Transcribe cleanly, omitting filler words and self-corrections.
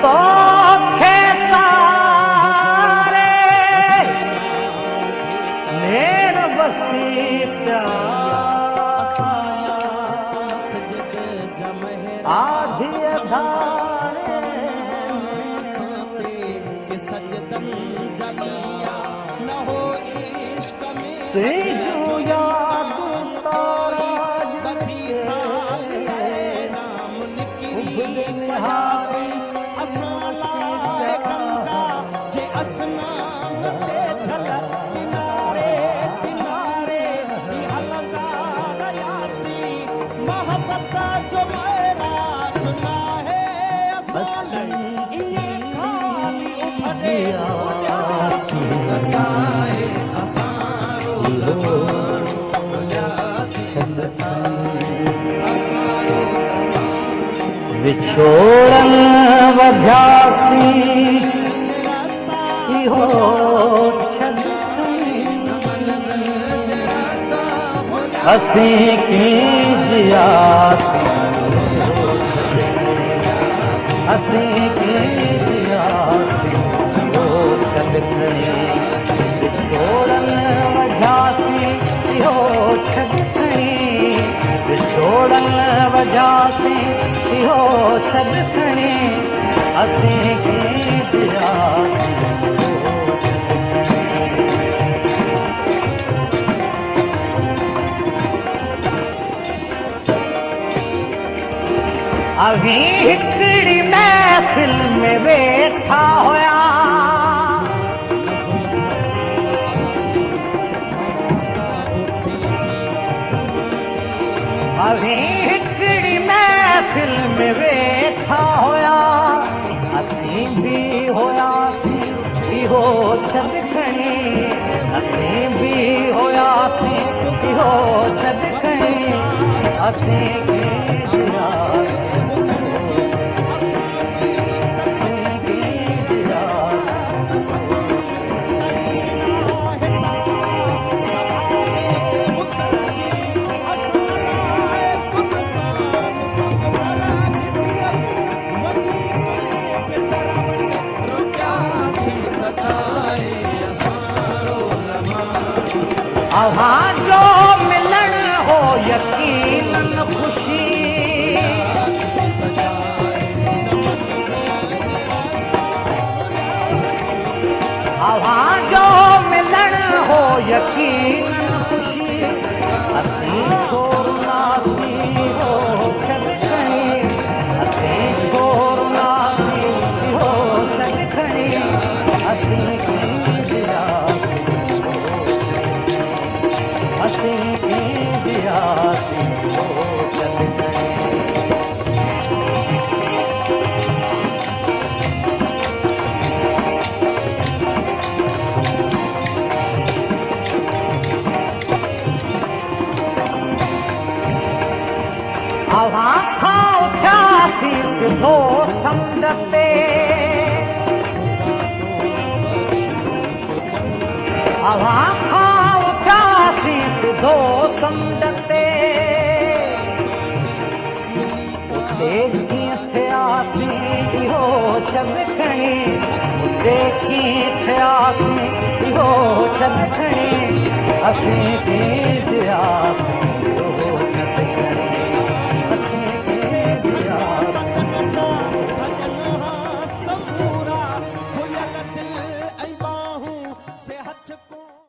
तोखे सारे नेण बसी पिया आधी अधारे तुझो याद तारा निहारी विछोड़न वधासी इहो असीं कीजियासी असीं कीजियासी इहो छॾ खणी विछोड़न वधासी इहो छॾ खणी विछोड़न वधासी इहो छॾ खणी असीं कीजियासी अभी हिकिड़ी महफ़िल में वेठा हुया अभी हिकिड़ी महफ़िल में वेठा हुया असीं बि हुयासीं इहो छॾ खणी असीं बि हुयासीं इहो छॾ खणी असीं अव्हां जो मिलण हो यकीनन खुशी अव्हां जो मिलण हो यकीनन खुशी असीं छोड़नासीं हो छॾ खणी असीं छोड़नासीं हो छॾ खणी असीं असीं कीजियासी हो छॾ खणी अव्हां खां उथियासीं सिधो समुंड ते अव्हां सिधो समुंड ते उते कीअं थियासीं इहो छॾ खणी उते कीअं थियासीं इहो छॾ खणी असीं कीजियासीं